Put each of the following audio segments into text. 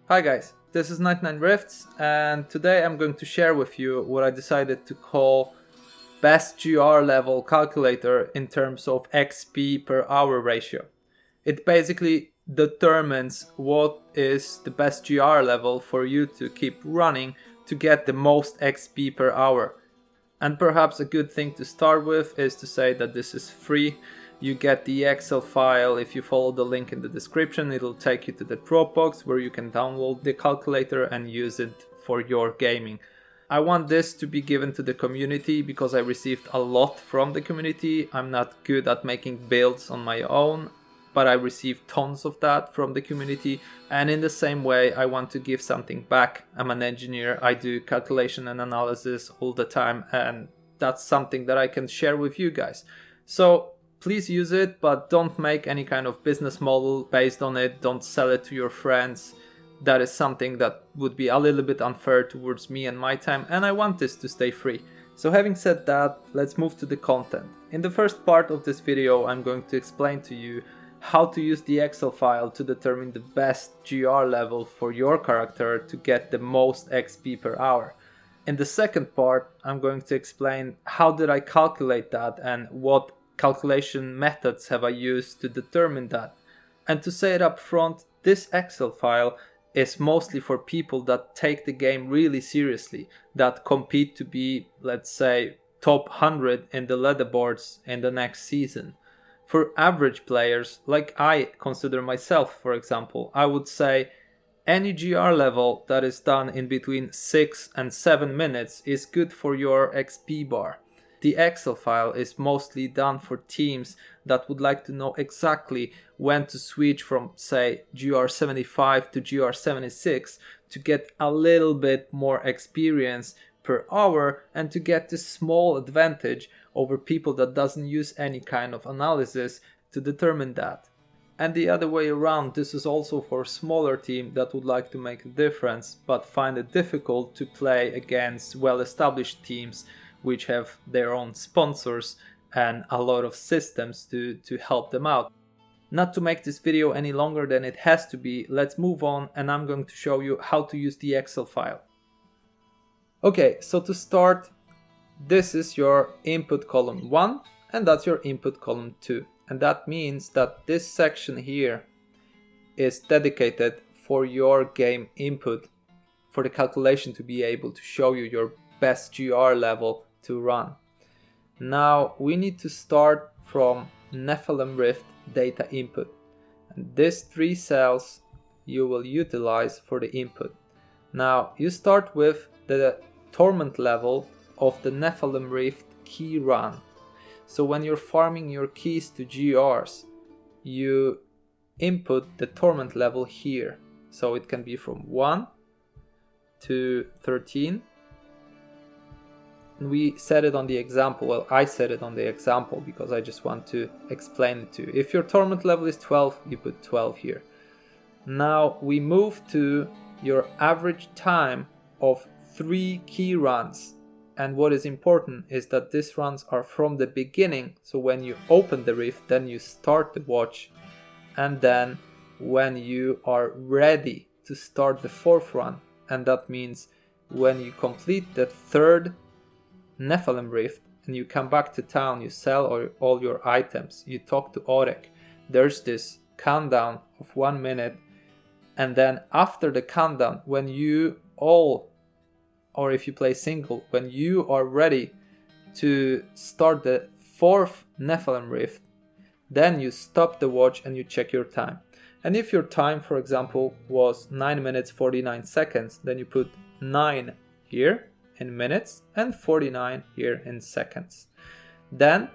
Hi guys, this is 99 Rifts, and today I'm going to share with you what I decided to call best GR level calculator in terms of XP per hour ratio. It basically determines what is the best GR level for you to keep running to get the most XP per hour. And perhaps a good thing to start with is to say that this is free. You get the Excel file. If you follow the link in the description, it'll take you to the Dropbox where you can download the calculator and use it for your gaming. I want this to be given to the community because I received a lot from the community. I'm not good at making builds on my own, but I received tons of that from the community, and in the same way I want to give something back. I'm an engineer, I do calculation and analysis all the time, and that's something that I can share with you guys. So please use it, but don't make any kind of business model based on it. Don't sell it to your friends. That is something that would be a little bit unfair towards me and my time, and I want this to stay free. So having said that, let's move to the content. In the first part of this video, I'm going to explain to you how to use the Excel file to determine the best GR level for your character to get the most XP per hour. In the second part, I'm going to explain how did I calculate that and what calculation methods have I used to determine that. And to say it up front, this Excel file is mostly for people that take the game really seriously, that compete to be, let's say, top 100 in the leaderboards in the next season. For average players, like I consider myself, for example, I would say any GR level that is done in between 6 and 7 minutes is good for your XP bar. The Excel file is mostly done for teams that would like to know exactly when to switch from, say, GR 75 to GR 76 to get a little bit more experience per hour and to get this small advantage over people that doesn't use any kind of analysis to determine that. And the other way around, this is also for a smaller team that would like to make a difference but find it difficult to play against well-established teams which have their own sponsors and a lot of systems to help them out. Not to make this video any longer than it has to be, let's move on, and I'm going to show you how to use the Excel file. Okay, so to start, this is your input column 1 and that's your input column 2. And that means that this section here is dedicated for your game input, for the calculation to be able to show you your best GR level to run. Now we need to start from Nephilim Rift data input. And these 3 cells you will utilize for the input. Now you start with the torment level of the Nephilim Rift key run. So when you're farming your keys to GRs, you input the torment level here. So it can be from 1 to 13. And we set it on the example. Well, I set it on the example because I just want to explain it to you. If your torment level is 12, you put 12 here. Now we move to your average time of 3 key runs. And what is important is that these runs are from the beginning. So when you open the rift, then you start the watch. And then when you are ready to start the 4th run, and that means when you complete the 3rd Nephilim Rift and you come back to town, you sell all your items, you talk to Orek, there's this countdown of 1 minute. And then after the countdown, when you all, or if you play single, when you are ready to start the 4th Nephilim Rift, then you stop the watch and you check your time. And if your time, for example, was 9 minutes 49 seconds, then you put 9 here in minutes and 49 here in seconds. Then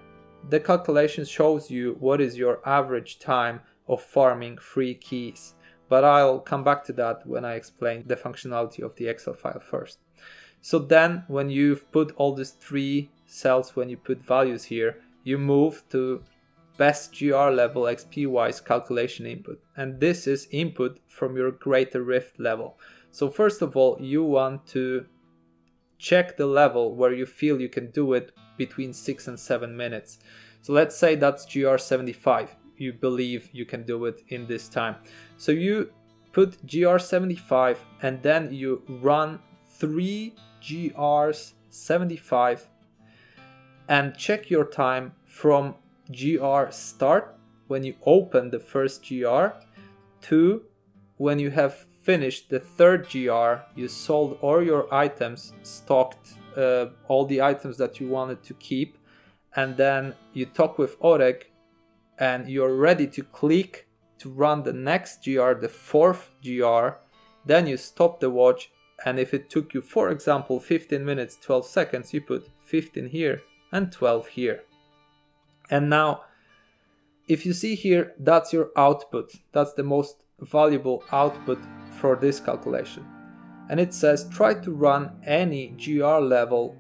the calculation shows you what is your average time of farming 3 keys. But I'll come back to that when I explain the functionality of the Excel file first. So then when you've put all these 3 cells, when you put values here, you move to best GR level XP wise calculation input. And this is input from your greater rift level. So first of all, you want to check the level where you feel you can do it between 6 and 7 minutes. So let's say that's GR 75. You believe you can do it in this time. So you put GR75 and then you run 3 GRs 75 and check your time from GR start when you open the first GR to when you have finished the third GR, you sold all your items, stocked all the items that you wanted to keep, and then you talk with Oreg and you're ready to click to run the next GR, the fourth GR. Then you stop the watch, and if it took you, for example, 15 minutes 12 seconds, you put 15 here and 12 here. And now if you see here, that's your output. That's the most valuable output for this calculation. And it says try to run any GR level,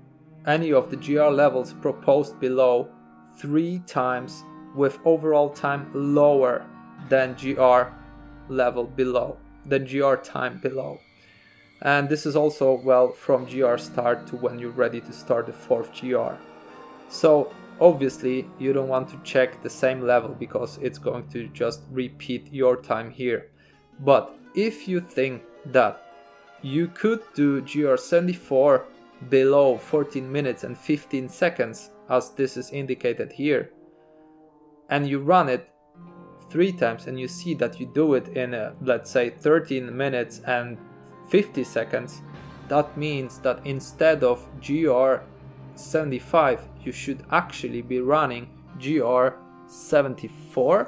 any of the GR levels proposed below 3 times with overall time lower than GR level below, than GR time below. And this is also, well, from GR start to when you're ready to start the fourth GR. So obviously you don't want to check the same level because it's going to just repeat your time here. But if you think that you could do GR74 below 14 minutes and 15 seconds, as this is indicated here, and you run it 3 times and you see that you do it in let's say 13 minutes and 50 seconds, that means that instead of GR75 you should actually be running GR74,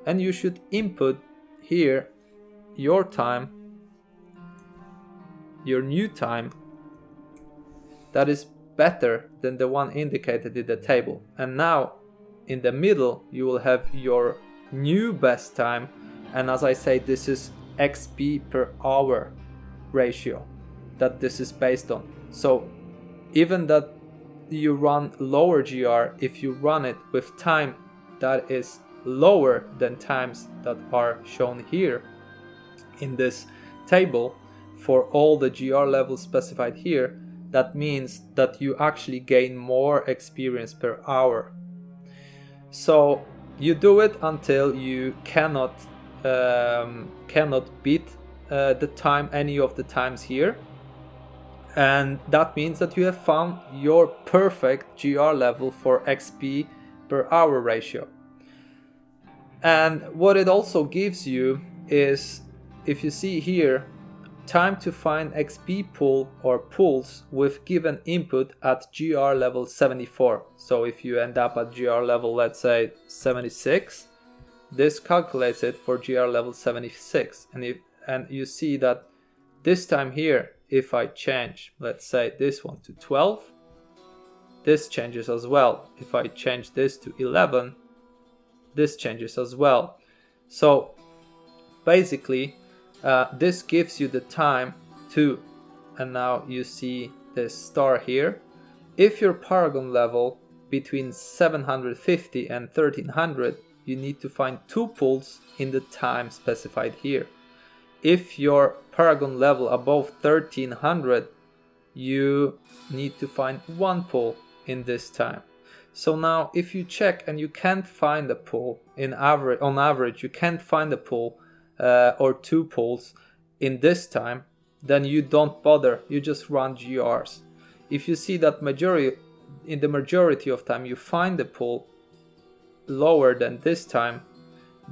and you should input here your time, your new time that is better than the one indicated in the table. And now in the middle you will have your new best time, and as I say, this is XP per hour ratio that this is based on. So even that you run lower GR, if you run it with time that is lower than times that are shown here in this table for all the GR levels specified here, that means that you actually gain more experience per hour. So you do it until you cannot beat the time, any of the times here, and that means that you have found your perfect GR level for XP per hour ratio. And what it also gives you is, if you see here, time to find XP pool or pools with given input at GR level 74. So if you end up at GR level, let's say 76, this calculates it for GR level 76. And you see that this time here, if I change, let's say this one to 12, this changes as well. If I change this to 11, this changes as well. So basically this gives you the time to, and now you see this star here, if your paragon level between 750 and 1300, you need to find 2 pools in the time specified here. If your paragon level above 1300, you need to find 1 pool in this time. So now if you check and you can't find a pool, on average you can't find a pool or 2 pools in this time, then you don't bother, you just run GRs. If you see that in the majority of time you find a pool lower than this time,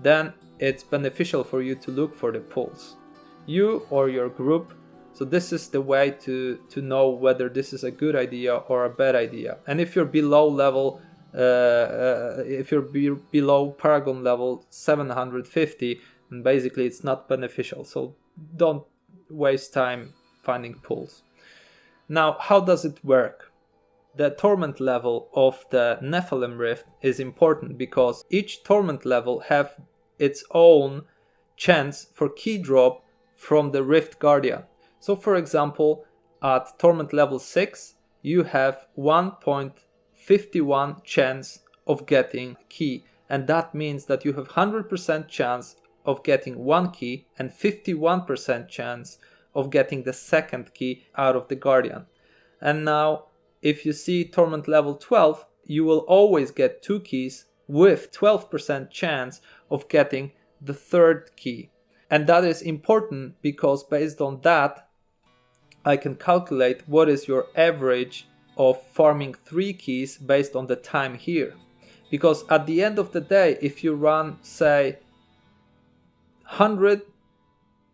then it's beneficial for you to look for the pools, you or your group. So this is the way to know whether this is a good idea or a bad idea. And if you're below level, if you're below paragon level 750, then basically it's not beneficial. So don't waste time finding pools. Now, how does it work? The torment level of the Nephilim Rift is important because each torment level have its own chance for key drop from the Rift Guardian. So for example, at torment level 6, you have 1.51 chance of getting key, and that means that you have 100% chance of getting 1 key and 51% chance of getting the second key out of the Guardian. And now if you see torment level 12, you will always get 2 keys with 12% chance of getting the third key. And that is important because based on that, I can calculate what is your average of farming 3 keys based on the time here. Because at the end of the day, if you run, say, 100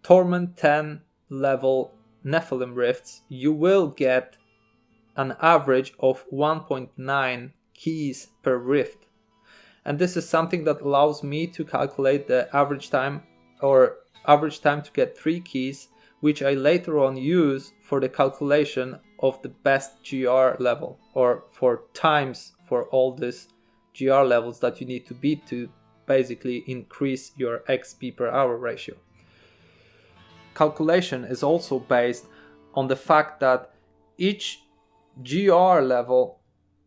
Torment 10 level Nephilim Rifts, you will get an average of 1.9 keys per rift. And this is something that allows me to calculate the average time to get 3 keys, which I later on use for the calculation of the best GR level, or for times for all these GR levels that you need to beat to basically increase your XP per hour ratio. Calculation is also based on the fact that each GR level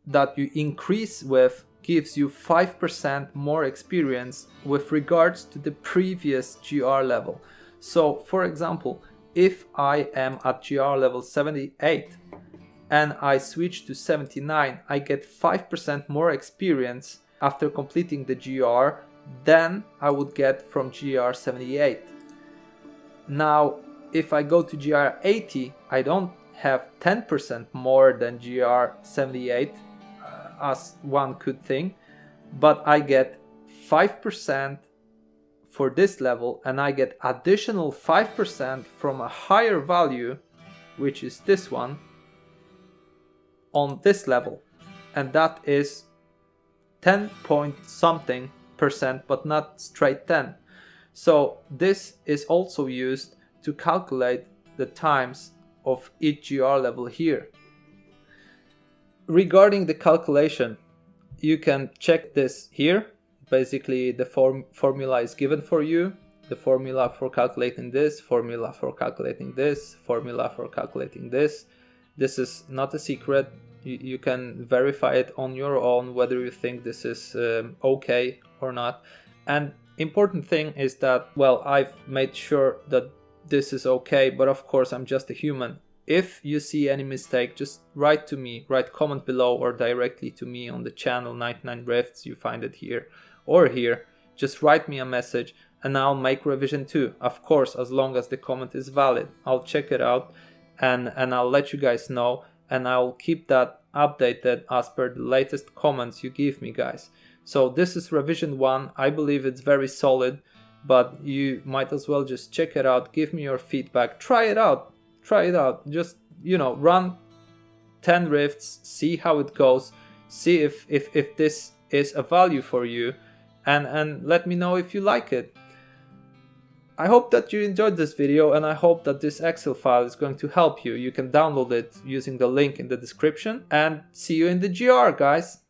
that you increase with gives you 5% more experience with regards to the previous GR level. So for example, if I am at GR level 78 and I switch to 79, I get 5% more experience after completing the GR than I would get from GR 78. Now, if I go to GR 80, I don't have 10% more than GR 78, as one could think, but I get 5% for this level, and I get additional 5% from a higher value, which is this one, on this level, and that is 10 point something percent, but not straight 10. So this is also used to calculate the times of each GR level here. Regarding the calculation, you can check this here. Basically the formula is given for you. The formula for calculating this, formula for calculating this, formula for calculating this. This is not a secret. You can verify it on your own whether you think this is okay or not. And important thing is that, well, I've made sure that this is okay, but of course I'm just a human. If you see any mistake, just write to me, write comment below or directly to me on the channel 99 Rifts, you find it here or here. Just write me a message and I'll make revision too. Of course, as long as the comment is valid, I'll check it out and I'll let you guys know, and I'll keep that updated as per the latest comments you give me, guys. So this is revision 1. I believe it's very solid, but you might as well just check it out, give me your feedback, try it out, just, you know, run 10 rifts, see how it goes, see if this is a value for you, and let me know if you like it. I hope that you enjoyed this video, and I hope that this Excel file is going to help you. You can download it using the link in the description, and see you in the GR, guys.